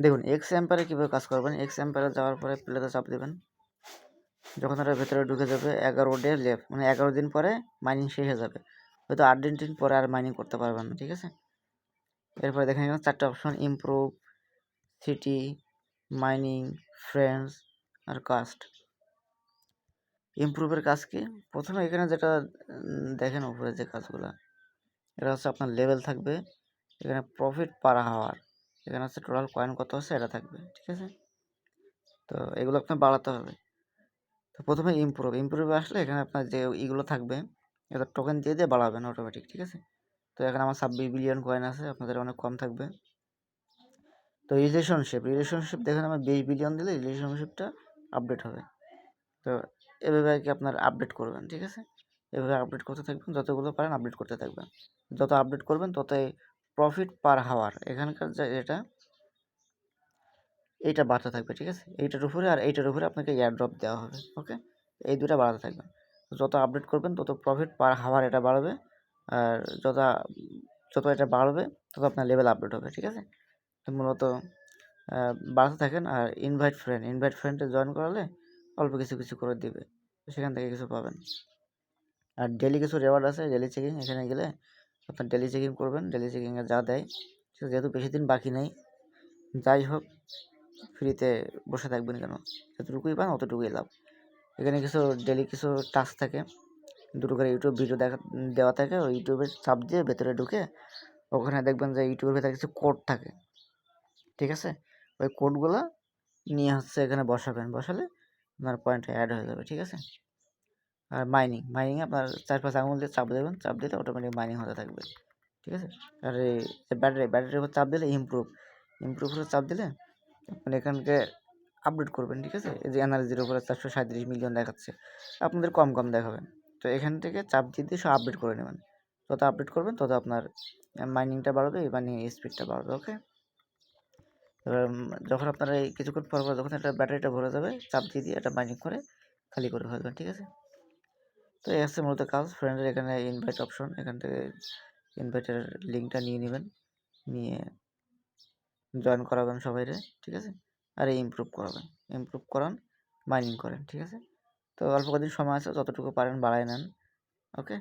দেখুন এক্স অ্যাম্পারে কীভাবে কাজ করবেন। এক্স অ্যাম্পারে যাওয়ার পরে প্লেতে চাপ দেবেন। যখন ওরা ভেতরে ঢুকে যাবে 11 ডে লেফট, মানে 11 দিন পরে মাইনিং শেষ হয়ে যাবে। হয়তো 8 দিন পরে আর মাইনিং করতে পারবেন না, ঠিক আছে। এরপরে দেখেন এখানে 4টা option: improve, city, mining, friends আর কাস্ট। ইমপ্রুভের কাজ কি? প্রথমে এখানে যেটা দেখেন উপরে যে কাজগুলো, এটা হচ্ছে আপনার লেভেল থাকবে, এখানে প্রফিট পার হাওয়ার, এখানে হচ্ছে টোটাল কয়েন কত আছে এটা থাকবে, ঠিক আছে। তো এগুলো আপনার বাড়াতে হবে। তো প্রথমে ইমপ্রুভে আসলে এখানে আপনার যে ইগুলো থাকবে এটা টোকেন দিয়ে দিয়ে বাড়াবেন অটোমেটিক, ঠিক আছে। তো এখানে আমার 26 বিলিয়ন কয়েন আছে, আপনাদের অনেক কম থাকবে। তো রিলেশনশিপ দেখেন আমার 20 বিলিয়ন দিলে রিলেশনশিপটা আপডেট হবে। তো এভাবে আর কি আপনার আপডেট করবেন, ঠিক আছে। এভাবে আপডেট করতে থাকবেন, যতগুলো পারেন আপডেট করতে থাকবেন। যত আপডেট করবেন ততই প্রফিট পার হাওয়ার এখানকার যে এইটা বাড়তে থাকবে, ঠিক আছে। এইটার উপরে আর এইটার উপরে আপনাকে এয়ার ড্রপ দেওয়া হবে, ওকে। এই দুটা বাড়াতে থাকবে। যত আপডেট করবেন তত প্রফিট পার হাওয়ার এটা বাড়বে, আর যত এটা বাড়বে তত আপনার লেভেল আপডেট হবে, ঠিক আছে। তো মূলত বাড়াতে থাকেন। আর ইনভাইট ফ্রেন্ডে জয়েন করালে অল্প কিছু কিছু করে দিবে, সেখান থেকে কিছু পাবেন। আর ডেলি কিছু রেওয়ার্ড আছে, ডেলি চেকিং, এখানে গেলে আপনার ডেলি চেকিং করবেন। ডেলি চেকিংয়ে যা দেয়, যেহেতু বেশি দিন বাকি নেই, যাই হোক ফ্রিতে বসে থাকবেন কেন, যতটুকুই পান অতটুকুই লাভ। এখানে কিছু ডেলি কিছু টাস্ক থাকে, দুটো করে ইউটিউব ভিডিও দেওয়া থাকে, ওই ইউটিউবের চাপ দিয়ে ভেতরে ঢুকে ওখানে দেখবেন যে ইউটিউবের ভেতরে কিছু কোড থাকে, ঠিক আছে। ওই কোডগুলো নিয়ে হচ্ছে এখানে বসালে আপনার পয়েন্ট অ্যাড হয়ে যাবে, ঠিক আছে। আর মাইনিংয়ে আপনার 4-5 আঙুল দিয়ে চাপ দেবেন, চাপ দিলে অটোমেটিক মাইনিং হতে থাকবে, ঠিক আছে। আর এই ব্যাটারির উপর চাপ দিলে ইমপ্রুভের চাপ দিলে আপনি এখানকে আপডেট করবেন, ঠিক আছে। এই যে এনার্জির উপরে 437 মিলিয়ন দেখাচ্ছে, আপনাদের কম দেখাবেন। তো এখান থেকে চাপ দিয়ে সব আপডেট করে নেবেন। যত আপডেট করবেন তত আপনার মাইনিংটা বাড়বে, মাইনিং স্পিডটা বাড়বে, ওকে। এবার যখন আপনারা এই কিছুক্ষণ পর যখন এটা ব্যাটারিটা ভরে যাবে, চাপ দিয়ে এটা মাইনিং করে খালি করে ফেলবেন, ঠিক আছে। তো এই হচ্ছে মূলত কাজ। ফ্রেন্ডের এখানে ইনভাইট অপশন, এখান থেকে ইনভাইটের লিঙ্কটা নিয়ে নেবেন, নিয়ে জয়েন করাবেন সবাইরে, ঠিক আছে। আর ইমপ্রুভ করান, মাইনিং করেন, ঠিক আছে। তো অল্প কদিন সময় আছে, যতটুকু পারেন বাড়ায় নেন, ওকে।